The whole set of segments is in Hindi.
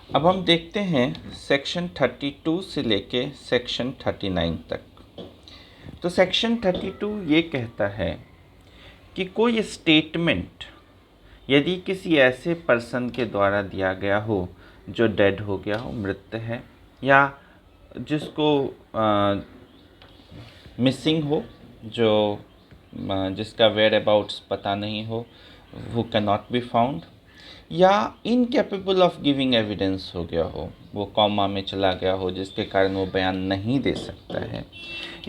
अब हम देखते हैं सेक्शन 32 से लेके सेक्शन 39 तक। तो सेक्शन 32 ये कहता है कि कोई स्टेटमेंट यदि किसी ऐसे पर्सन के द्वारा दिया गया हो जो डेड हो गया हो, मृत है, या जिसको मिसिंग हो, जो जिसका वेयर अबाउट्स पता नहीं हो, who can not be found, या इनकेपेबल ऑफ गिविंग एविडेंस हो गया हो, वो कॉमा में चला गया हो जिसके कारण वो बयान नहीं दे सकता है,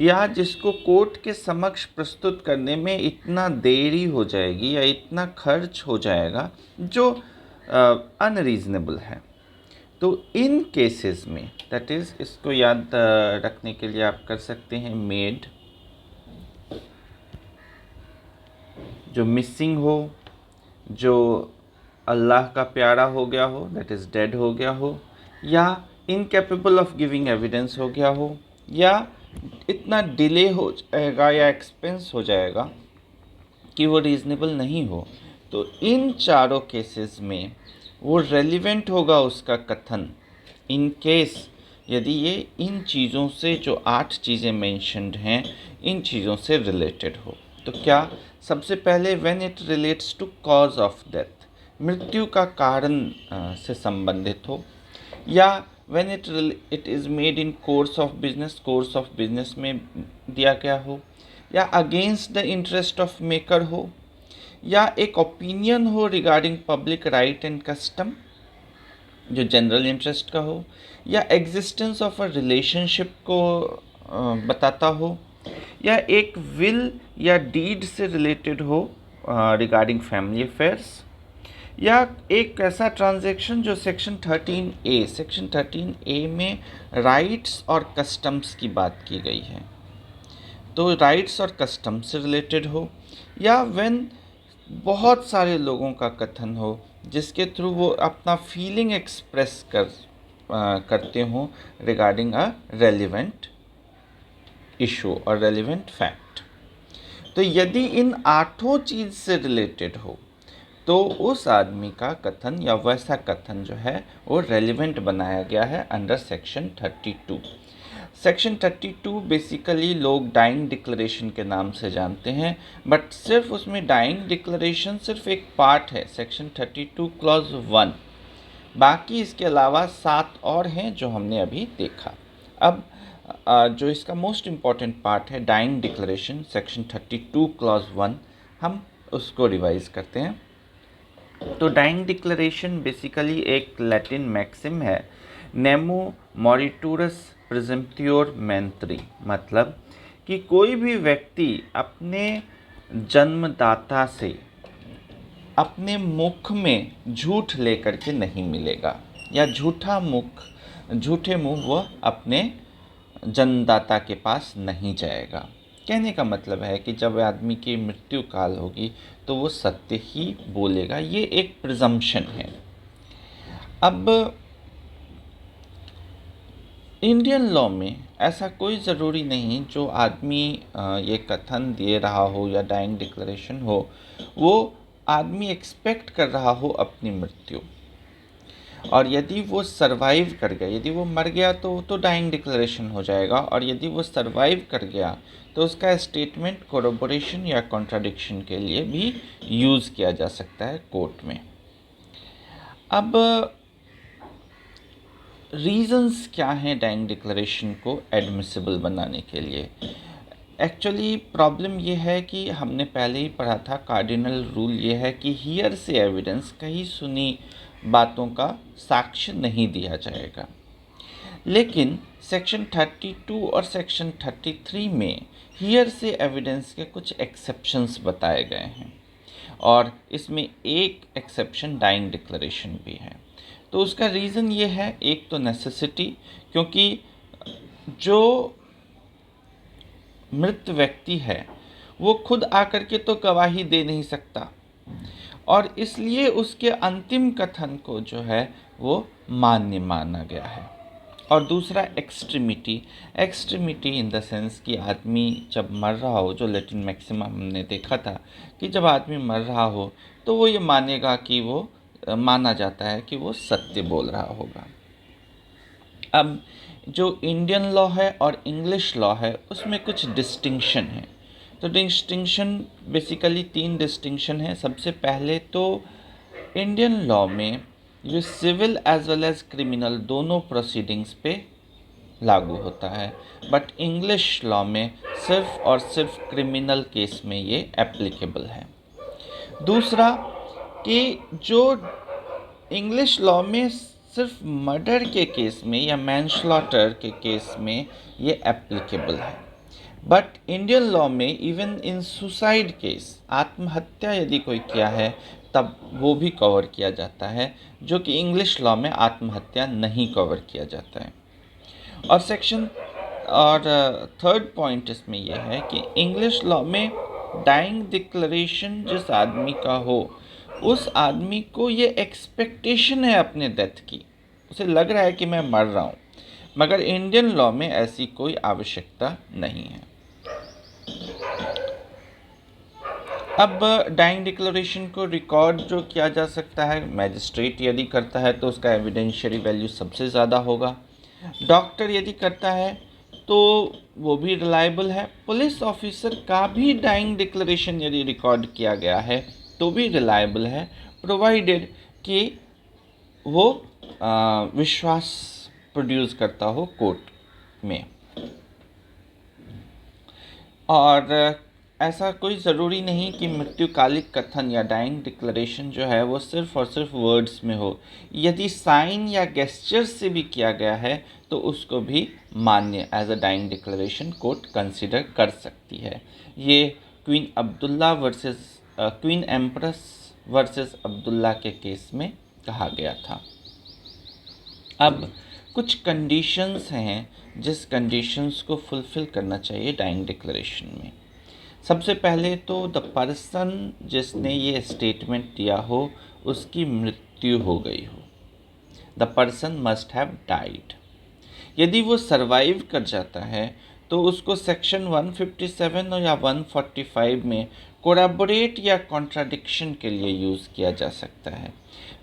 या जिसको कोर्ट के समक्ष प्रस्तुत करने में इतना देरी हो जाएगी या इतना खर्च हो जाएगा जो अनरीजनेबल है। तो इन केसेस में, दैट इज़, इसको याद रखने के लिए आप कर सकते हैं मेड, जो मिसिंग हो, जो अल्लाह का प्यारा हो गया हो, दैट इज़ डेड हो गया हो, या इनकेपेबल ऑफ गिविंग एविडेंस हो गया हो, या इतना डिले हो जाएगा या एक्सपेंस हो जाएगा कि वो रीज़नेबल नहीं हो। तो इन चारों केसेस में वो रेलिवेंट होगा उसका कथन, इन केस यदि ये इन चीज़ों से, जो 8 चीज़ें मेंशन्ड हैं, इन चीज़ों से रिलेटेड हो। तो क्या, सबसे पहले when it relates to cause of death, मृत्यु का कारण से संबंधित हो, या when it is made in course of business, course of business में दिया गया हो, या against the interest of maker हो, या एक ओपिनियन हो regarding public right and custom जो जनरल इंटरेस्ट का हो, या एग्जिस्टेंस ऑफ अ रिलेशनशिप को बताता हो, या एक विल या डीड से रिलेटेड हो रिगार्डिंग फैमिली अफेयर्स, या एक ऐसा ट्रांजैक्शन जो सेक्शन 13A में राइट्स और कस्टम्स की बात की गई है, तो राइट्स और कस्टम से रिलेटेड हो, या व्हेन बहुत सारे लोगों का कथन हो जिसके थ्रू वो अपना फीलिंग एक्सप्रेस करते हों रिगार्डिंग अ रेलिवेंट इशू और रेलिवेंट फैक्ट। तो यदि इन 8 चीज़ से रिलेटेड हो तो उस आदमी का कथन या वैसा कथन जो है वो रेलिवेंट बनाया गया है अंडर सेक्शन 32। सेक्शन 32 बेसिकली लोग डाइंग डिक्लेरेशन के नाम से जानते हैं, बट सिर्फ उसमें डाइंग डिक्लेरेशन सिर्फ एक पार्ट है, सेक्शन 32 क्लॉज 1। बाकी इसके अलावा 7 और हैं जो हमने अभी देखा। अब जो इसका मोस्ट इम्पॉर्टेंट पार्ट है डाइंग डिक्लेरेशन, सेक्शन 32 क्लॉज 1, हम उसको रिवाइज करते हैं। तो डाइंग डिक्लेरेशन बेसिकली एक लैटिन मैक्सिम है, नेमो मॉरिटूरस प्रेजेम्प्ट्योर मेंत्री, मतलब कि कोई भी व्यक्ति अपने जन्मदाता से अपने मुख में झूठ लेकर के नहीं मिलेगा, या झूठे मुंह वह अपने जन्मदाता के पास नहीं जाएगा। कहने का मतलब है कि जब आदमी की मृत्यु काल होगी तो वो सत्य ही बोलेगा, ये एक प्रिजम्पशन है। अब इंडियन लॉ में ऐसा कोई ज़रूरी नहीं जो आदमी ये कथन दे रहा हो या डाइंग डिक्लेरेशन हो, वो आदमी एक्सपेक्ट कर रहा हो अपनी मृत्यु, और यदि वो सरवाइव कर गया, यदि वो मर गया तो डाइंग डिक्लेरेशन हो जाएगा, और यदि वो सरवाइव कर गया तो उसका स्टेटमेंट कोरोबोरेशन या कॉन्ट्राडिक्शन के लिए भी यूज़ किया जा सकता है कोर्ट में। अब रीज़न्स क्या हैं डाइंग डिक्लेरेशन को एडमिसिबल बनाने के लिए? एक्चुअली प्रॉब्लम ये है कि हमने पहले ही पढ़ा था, कार्डिनल रूल ये है कि हियर से एविडेंस, कहीं सुनी बातों का साक्ष्य नहीं दिया जाएगा। लेकिन सेक्शन 32 और सेक्शन 33 में हियर से एविडेंस के कुछ एक्सेप्शंस बताए गए हैं, और इसमें एक एक्सेप्शन डाइंग डिक्लेरेशन भी है। तो उसका रीज़न ये है, एक तो नेसेसिटी, क्योंकि जो मृत व्यक्ति है वो खुद आकर के तो गवाही दे नहीं सकता, और इसलिए उसके अंतिम कथन को जो है वो मान्य माना गया है। और दूसरा एक्सट्रीमिटी इन द सेंस कि आदमी जब मर रहा हो, जो लैटिन मैक्सिमा हमने देखा था कि जब आदमी मर रहा हो तो वो ये मानेगा कि वो माना जाता है कि वो सत्य बोल रहा होगा। अब जो इंडियन लॉ है और इंग्लिश लॉ है उसमें कुछ डिस्टिंक्शन है। तो डिस्टिंक्शन बेसिकली 3 डिस्टिंक्शन है। सबसे पहले तो इंडियन लॉ में जो civil as well as criminal दोनों प्रोसीडिंग्स पे लागू होता है, बट इंग्लिश लॉ में सिर्फ और सिर्फ क्रिमिनल केस में ये एप्लीकेबल है। दूसरा कि जो इंग्लिश लॉ में सिर्फ मर्डर के केस में या मैनस्लॉटर के केस में ये एप्लीकेबल है, बट इंडियन लॉ में इवन इन सुसाइड केस, आत्महत्या यदि कोई किया है तब वो भी कवर किया जाता है, जो कि इंग्लिश लॉ में आत्महत्या नहीं कवर किया जाता है। और थर्ड पॉइंट इसमें यह है कि इंग्लिश लॉ में डाइंग डिक्लेरेशन जिस आदमी का हो, उस आदमी को ये एक्सपेक्टेशन है अपने डेथ की, उसे लग रहा है कि मैं मर रहा हूँ, मगर इंडियन लॉ में ऐसी कोई आवश्यकता नहीं है। अब डाइंग डिक्लेरेशन को रिकॉर्ड जो किया जा सकता है, मैजिस्ट्रेट यदि करता है तो उसका एविडेंशियरी वैल्यू सबसे ज़्यादा होगा। डॉक्टर यदि करता है तो वो भी रिलायबल है। पुलिस ऑफिसर का भी डाइंग डिक्लेरेशन यदि रिकॉर्ड किया गया है तो भी रिलायबल है, प्रोवाइडेड कि वो विश्वास प्रोड्यूस करता हो कोर्ट में। और ऐसा कोई ज़रूरी नहीं कि मृत्युकालिक कथन या डाइंग डिक्लेरेशन जो है वो सिर्फ और सिर्फ वर्ड्स में हो। यदि साइन या गेस्चर से भी किया गया है तो उसको भी मान्य as a dying declaration court consider कर सकती है। ये क्वीन एम्प्रेस वर्सेस अब्दुल्ला के केस में कहा गया था। अब कुछ कंडीशंस हैं जिस कंडीशंस को फुलफ़िल करना चाहिए डाइंग डिक्लेरेशन में। सबसे पहले तो द पर्सन जिसने ये स्टेटमेंट दिया हो उसकी मृत्यु हो गई हो। The person must have died. यदि वो सरवाइव कर जाता है तो उसको सेक्शन 157 या 145 में कोरैबोरेट या कॉन्ट्राडिक्शन के लिए यूज़ किया जा सकता है।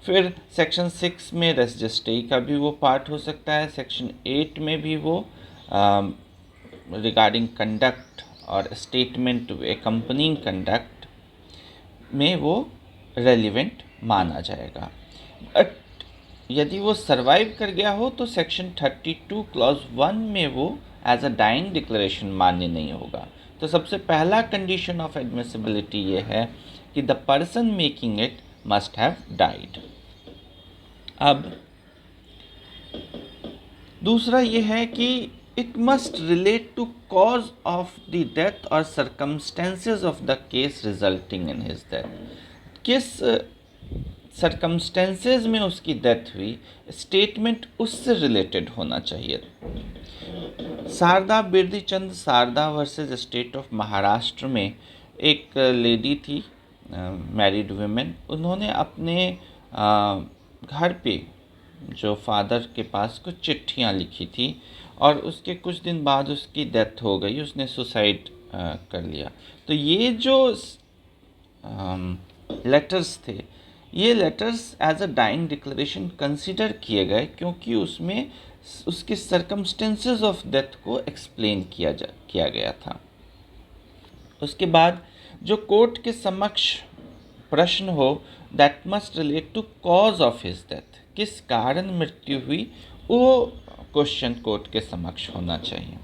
फिर सेक्शन 6 में रेस जस्टिस का भी वो पार्ट हो सकता है। सेक्शन 8 में भी वो रिगार्डिंग कंडक्ट और स्टेटमेंट एक्कम्पनिंग कंडक्ट में वो रेलिवेंट माना जाएगा। बट यदि वो सरवाइव कर गया हो तो सेक्शन 32 क्लॉज 1 में वो एज अ डाइंग डिक्लेरेशन मान्य नहीं होगा। तो सबसे पहला कंडीशन ऑफ एडमिसिबिलिटी ये है कि the person making it must have died. अब दूसरा ये है कि it must relate to cause of the death or circumstances of the case resulting in his death। किस circumstances में उसकी डेथ हुई, स्टेटमेंट उससे रिलेटेड होना चाहिए। Sharda Birdichand Sharda versus state of Maharashtra में एक लेडी थी, मैरिड वुमेन, उन्होंने अपने घर पे जो फादर के पास कुछ चिट्ठियाँ लिखी थी और उसके कुछ दिन बाद उसकी डेथ हो गई, उसने सुसाइड कर लिया। तो ये जो लेटर्स थे, ये letters as a dying declaration consider किए गए क्योंकि उसमें उसके सर्कमस्टेंसेस ऑफ डेथ को एक्सप्लेन किया गया था। उसके बाद जो कोर्ट के समक्ष प्रश्न हो, that must relate to cause of his death, किस कारण मृत्यु हुई, वो क्वेश्चन कोर्ट के समक्ष होना चाहिए।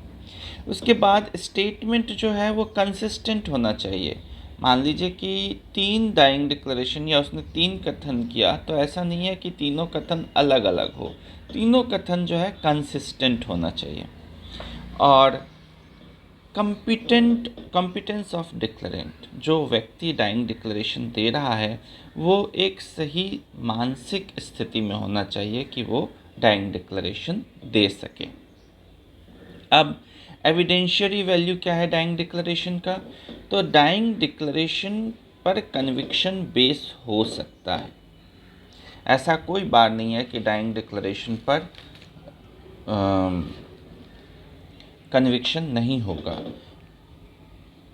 उसके बाद स्टेटमेंट जो है वो कंसिस्टेंट होना चाहिए। मान लीजिए कि 3 डाइंग डिक्लेरेशन या उसने 3 कथन किया, तो ऐसा नहीं है कि तीनों कथन अलग अलग हो, तीनों कथन जो है कंसिस्टेंट होना चाहिए। और कॉम्पिटेंस ऑफ डिक्लेरेंट, जो व्यक्ति डाइंग डिक्लेरेशन दे रहा है वो एक सही मानसिक स्थिति में होना चाहिए कि वो डाइंग डिक्लेरेशन दे सके। अब एविडेंशियरी वैल्यू क्या है डाइंग डिक्लेरेशन का? तो डाइंग डिक्लेरेशन पर कन्विक्शन बेस हो सकता है। ऐसा कोई बार नहीं है कि डाइंग डिक्लेरेशन पर कन्विक्शन नहीं होगा।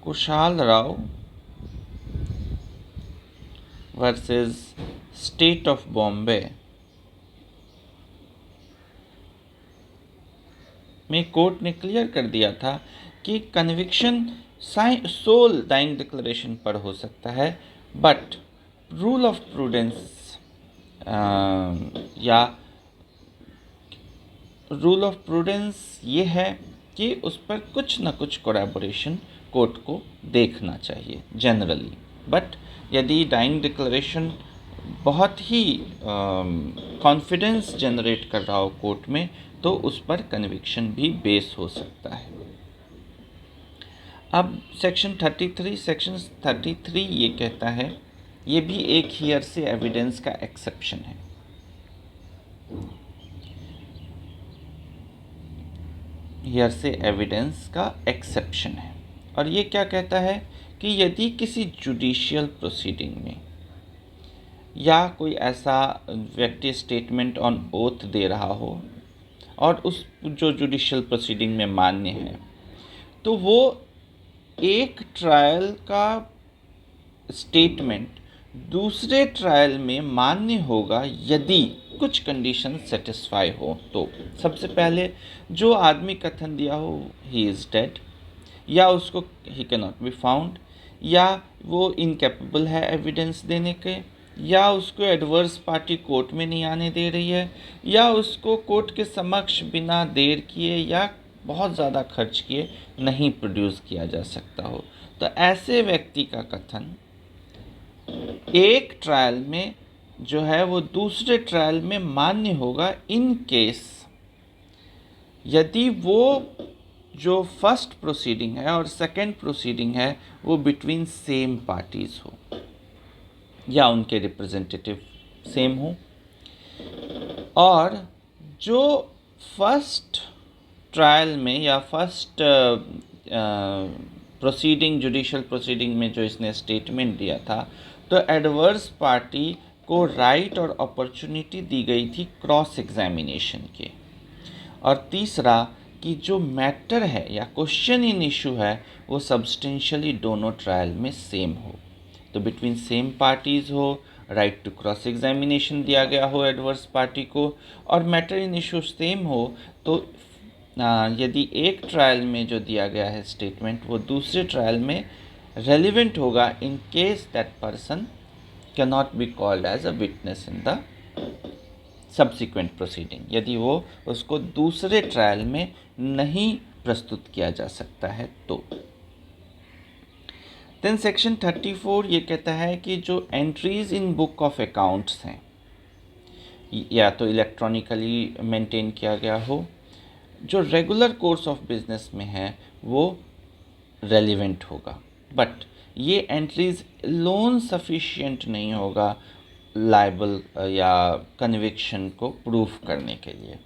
Kushal Rao versus state of Bombay में कोर्ट ने क्लियर कर दिया था कि कन्विक्शन सोल डाइंग डिक्लेरेशन पर हो सकता है, बट रूल ऑफ प्रूडेंस या रूल ऑफ प्रूडेंस ये है कि उस पर कुछ न कुछ कोलैबोरेशन कोर्ट को देखना चाहिए जनरली। बट यदि डाइंग डिक्लेरेशन बहुत ही कॉन्फिडेंस जनरेट कर रहा हो कोर्ट में, तो उस पर कन्विक्शन भी बेस हो सकता है। अब सेक्शन 33 ये कहता है, ये भी एक हियर से एविडेंस का एक्सेप्शन है। हियर से एविडेंस का एक्सेप्शन है, और ये क्या कहता है कि यदि किसी जुडिशियल प्रोसीडिंग में या कोई ऐसा व्यक्ति स्टेटमेंट ऑन ओथ दे रहा हो और उस जो जुडिशियल प्रोसीडिंग में मान्य है, तो वो एक ट्रायल का स्टेटमेंट दूसरे ट्रायल में मान्य होगा यदि कुछ कंडीशन सेटिस्फाई हो। तो सबसे पहले जो आदमी कथन दिया हो ही इज़ डेड, या उसको he can not be found, या वो इनकेपेबल है एविडेंस देने के, या उसको एडवर्स पार्टी कोर्ट में नहीं आने दे रही है, या उसको कोर्ट के समक्ष बिना देर किए या बहुत ज़्यादा खर्च किए नहीं प्रोड्यूस किया जा सकता हो। तो ऐसे व्यक्ति का कथन एक ट्रायल में जो है वो दूसरे ट्रायल में मान्य होगा इन केस यदि वो जो फर्स्ट प्रोसीडिंग है और सेकंड प्रोसीडिंग है वो बिटवीन सेम पार्टीज हो या उनके रिप्रेजेंटेटिव सेम हो, और जो फर्स्ट ट्रायल में या फर्स्ट प्रोसीडिंग जुडिशियल प्रोसीडिंग में जो इसने स्टेटमेंट दिया था, तो एडवर्स पार्टी को राइट और अपॉर्चुनिटी दी गई थी क्रॉस एग्जामिनेशन के। और तीसरा कि जो मैटर है या क्वेश्चन इन इशू है वो सब्सटेंशियली दोनों ट्रायल में सेम हो, तो बिटवीन सेम पार्टीज़ हो, राइट टू क्रॉस एग्जामिनेशन दिया गया हो एडवर्स पार्टी को, और मैटर इन इशू सेम हो, तो यदि एक ट्रायल में जो दिया गया है स्टेटमेंट वो दूसरे ट्रायल में रेलिवेंट होगा in case that person can not be called as a witness in the subsequent proceeding, यदि वो उसको दूसरे ट्रायल में नहीं प्रस्तुत किया जा सकता है। तो देन सेक्शन 34 ये कहता है कि जो entries in book of accounts हैं या तो इलेक्ट्रॉनिकली मेंटेन किया गया हो, जो रेगुलर कोर्स ऑफ बिजनेस में है वो रेलिवेंट होगा, बट ये एंट्रीज लोन सफिशिएंट नहीं होगा लाइबल या कन्विक्शन को प्रूफ करने के लिए।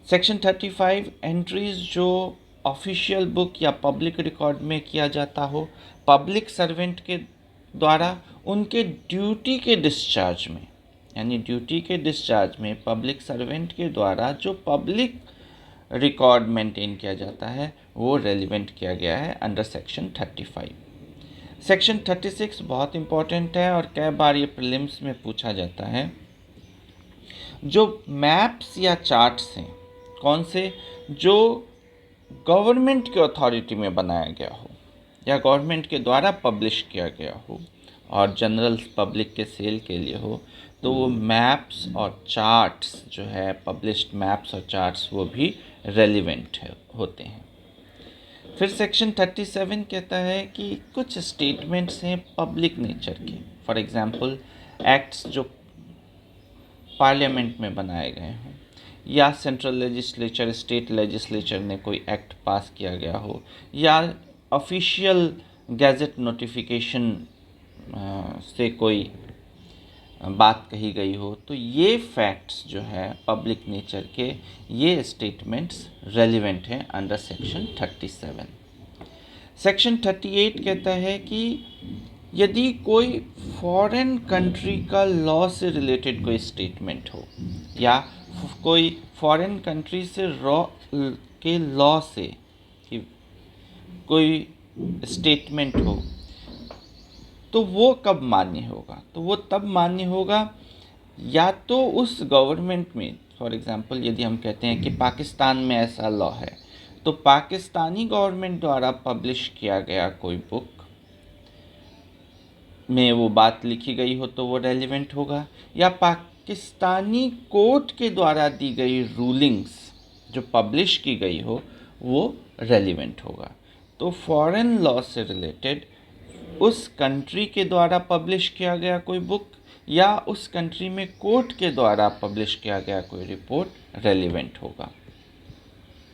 सेक्शन 35 एंट्रीज जो ऑफिशियल बुक या पब्लिक रिकॉर्ड में किया जाता हो पब्लिक सर्वेंट के द्वारा उनके ड्यूटी के डिस्चार्ज में, यानी ड्यूटी के डिस्चार्ज में पब्लिक सर्वेंट के द्वारा जो पब्लिक रिकॉर्ड मेंटेन किया जाता है वो रेलिवेंट किया गया है अंडर सेक्शन 35। सेक्शन 36 बहुत इम्पॉर्टेंट है और कई बार ये प्रीलिम्स में पूछा जाता है। जो मैप्स या चार्ट्स हैं कौन से, जो गवर्नमेंट के अथॉरिटी में बनाया गया हो या गवर्नमेंट के द्वारा पब्लिश किया गया हो और जनरल पब्लिक के सेल के लिए हो, तो वो मैप्स और चार्ट्स जो है पब्लिश्ड मैप्स और चार्ट्स वो भी रेलिवेंट होते हैं। फिर सेक्शन 37 कहता है कि कुछ स्टेटमेंट्स हैं पब्लिक नेचर के, फॉर एग्जांपल एक्ट्स जो पार्लियामेंट में बनाए गए हों या सेंट्रल लेजिस्लेचर स्टेट लेजिस्लेचर ने कोई एक्ट पास किया गया हो या ऑफिशियल गैजेट नोटिफिकेशन से कोई बात कही गई हो, तो ये फैक्ट्स जो है पब्लिक नेचर के ये स्टेटमेंट्स रेलिवेंट हैं अंडर सेक्शन 37। सेक्शन 38 कहता है कि यदि कोई फॉरेन कंट्री का लॉ से रिलेटेड कोई स्टेटमेंट हो या कोई फॉरेन कंट्री से लॉ से कोई स्टेटमेंट हो, तो वो कब मान्य होगा? तो वो तब मान्य होगा या तो उस गवर्नमेंट में, फॉर एग्जांपल यदि हम कहते हैं कि पाकिस्तान में ऐसा लॉ है, तो पाकिस्तानी गवर्नमेंट द्वारा पब्लिश किया गया कोई बुक में वो बात लिखी गई हो तो वो रेलिवेंट होगा, या पाकिस्तानी कोर्ट के द्वारा दी गई रूलिंग्स जो पब्लिश की गई हो वो रेलिवेंट होगा। तो फॉरेन लॉ से रिलेटेड उस कंट्री के द्वारा पब्लिश किया गया कोई बुक या उस कंट्री में कोर्ट के द्वारा पब्लिश किया गया कोई रिपोर्ट रेलिवेंट होगा।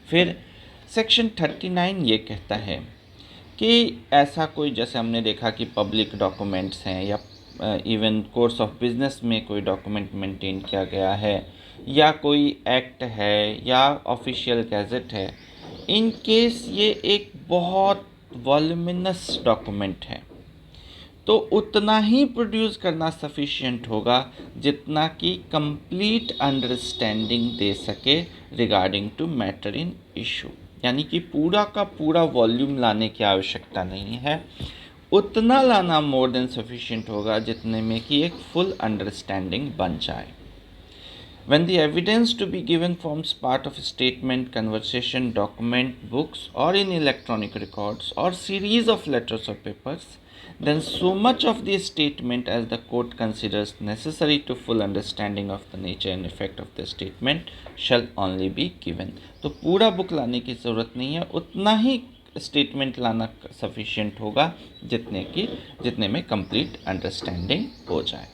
फिर सेक्शन 39 ये कहता है कि ऐसा कोई, जैसे हमने देखा कि पब्लिक डॉक्यूमेंट्स हैं या इवन कोर्स ऑफ बिजनेस में कोई डॉक्यूमेंट मेंटेन किया गया है या कोई एक्ट है या ऑफिशियल गैजेट है, इन केस ये एक बहुत वॉल्यूमिनस डॉक्यूमेंट है तो उतना ही प्रोड्यूस करना सफिशिएंट होगा जितना कि कंप्लीट अंडरस्टैंडिंग दे सके regarding to matter in issue. यानी कि पूरा का पूरा वॉल्यूम लाने की आवश्यकता नहीं है, उतना लाना मोर देन सफिशिएंट होगा जितने में कि एक फुल अंडरस्टैंडिंग बन जाए। When the evidence to be given forms part of a statement, conversation, document, books, or in electronic records, or series of letters or papers, then so much of the statement as the court considers necessary to full understanding of the nature and effect of the statement shall only be given। तो पूरा बुक लाने की ज़रूरत नहीं है, उतना ही स्टेटमेंट लाना सफिशिएंट होगा जितने में कंप्लीट अंडरस्टैंडिंग हो जाए।